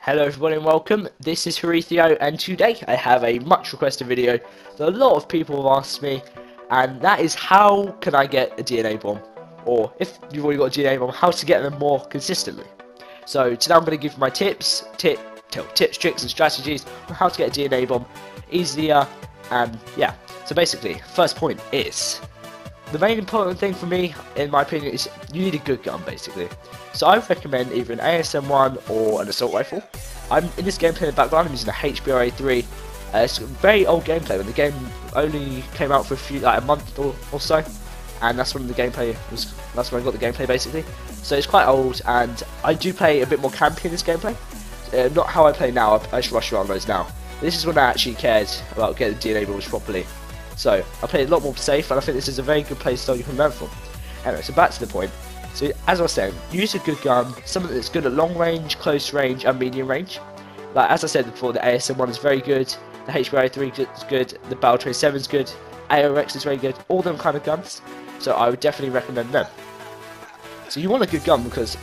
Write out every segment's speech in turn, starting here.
Hello everybody and welcome, this is Haarithio and today I have a much requested video that a lot of people have asked me, and that is how can I get a DNA bomb, or if you've already got a DNA bomb, how to get them more consistently. So today I'm going to give my tips, tricks and strategies on how to get a DNA bomb easier, and yeah. So basically, first point is, the main important thing for me, in my opinion, is you need a good gun, basically. So I recommend either an ASM1 or an assault rifle. I'm in this gameplay in the background, I'm using a HBRA3. It's a very old gameplay, when the game only came out for a month or so, and that's when the gameplay was. That's when I got the gameplay, basically. So it's quite old, and I do play a bit more campy in this gameplay. Not how I play now. I just rush around those now. This is when I actually cared about getting the DNA balls properly. So I play a lot more safe, and I think this is a very good playstyle you can learn from. Anyway, so back to the point. So as I was saying, use a good gun, something that's good at long range, close range, and medium range. Like as I said before, the ASM1 is very good, the HBRA3 is good, the Battle Train 7 is good, AOX is very good, all them kind of guns. So I would definitely recommend them. So you want a good gun because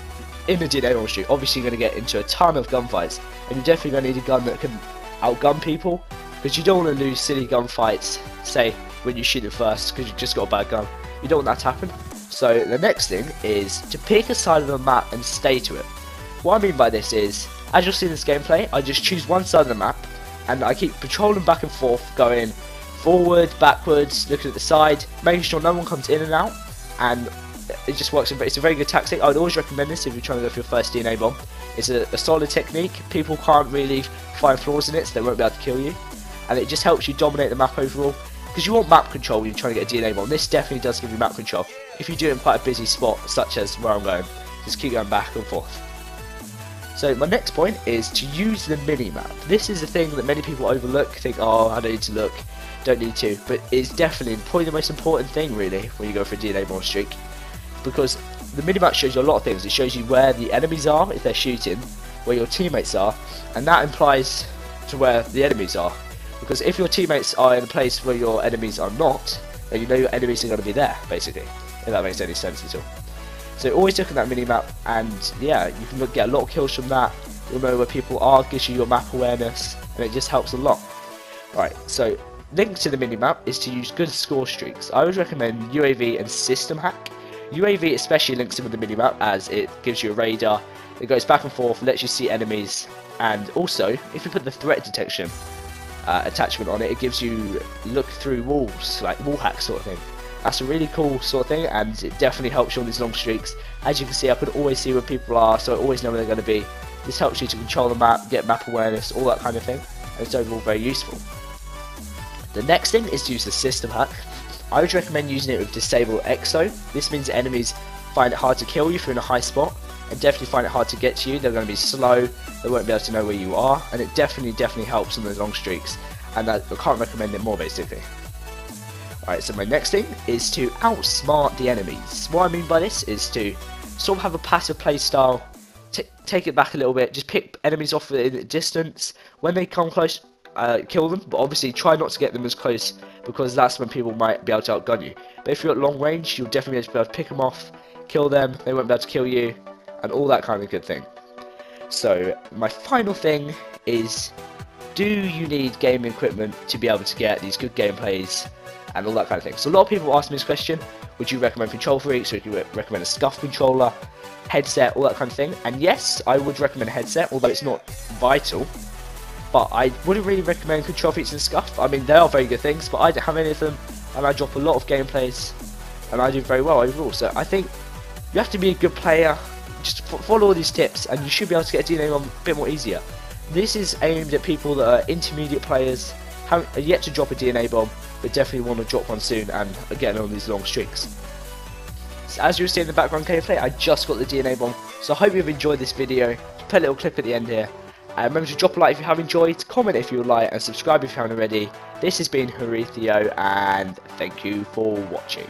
in the DNA industry, obviously you're going to get into a ton of gunfights, and you're definitely going to need a gun that can outgun people, because you don't want to lose silly gunfights, say when you shoot it first because you just got a bad gun. You don't want that to happen. So the next thing is to pick a side of the map and stay to it. What I mean by this is, as you'll see in this gameplay, I just choose one side of the map and I keep patrolling back and forth, going forward, backwards, looking at the side, making sure no one comes in and out, and it just works. It's a very good tactic. I would always recommend this if you're trying to go for your first DNA bomb. It's a solid technique. People can't really find flaws in it, so they won't be able to kill you, and it just helps you dominate the map overall. Because you want map control when you're trying to get a DNA bomb. This definitely does give you map control. If you do it in quite a busy spot, such as where I'm going, just keep going back and forth. So my next point is to use the mini-map. This is a thing that many people overlook, think, oh, I don't need to look, don't need to, but it's definitely probably the most important thing really when you go for a DNA bomb streak. Because the mini-map shows you a lot of things. It shows you where the enemies are, if they're shooting, where your teammates are, and that implies to where the enemies are. Because if your teammates are in a place where your enemies are not, then you know your enemies are going to be there, basically, if that makes any sense at all. So always look at that mini-map, and yeah, you can get a lot of kills from that. You'll know where people are, gives you your map awareness, and it just helps a lot. Right, so linked to the mini-map is to use good score streaks. I would recommend UAV and system hack. UAV especially links in with the mini-map, as it gives you a radar, it goes back and forth, lets you see enemies, and also, if you put the threat detection attachment on it, it gives you look through walls, like wall hack sort of thing. That's a really cool sort of thing, and it definitely helps you on these long streaks. As you can see, I can always see where people are, so I always know where they're going to be. This helps you to control the map, get map awareness, all that kind of thing, and it's overall very useful. The next thing is to use the system hack. I would recommend using it with disable exo. This means enemies find it hard to kill you if you're in a high spot, and definitely find it hard to get to you. They're going to be slow, they won't be able to know where you are, and it definitely helps on those long streaks, and I can't recommend it more, basically. Alright, so my next thing is to outsmart the enemies. What I mean by this is to sort of have a passive play style, take it back a little bit, just pick enemies off in the distance. When they come close, kill them, but obviously try not to get them as close, because that's when people might be able to outgun you. But if you're at long range, you'll definitely be able to pick them off, kill them, they won't be able to kill you, and all that kind of good thing. So my final thing is, do you need gaming equipment to be able to get these good gameplays and all that kind of thing? So a lot of people ask me this question: would you recommend control freaks, or would you recommend a scuff controller, headset, all that kind of thing? And yes, I would recommend a headset, although it's not vital. But I wouldn't really recommend control freaks and scuff. I mean, they are very good things, but I don't have any of them, and I drop a lot of gameplays, and I do very well overall. So I think you have to be a good player. Just follow all these tips, and you should be able to get a DNA bomb a bit more easier. This is aimed at people that are intermediate players, are yet to drop a DNA bomb, but definitely want to drop one soon and get on these long streaks. So as you'll see in the background gameplay, I just got the DNA bomb, so I hope you've enjoyed this video. Just put a little clip at the end here. Remember to drop a like if you have enjoyed, comment if you would like, and subscribe if you haven't already. This has been Haarithio, and thank you for watching.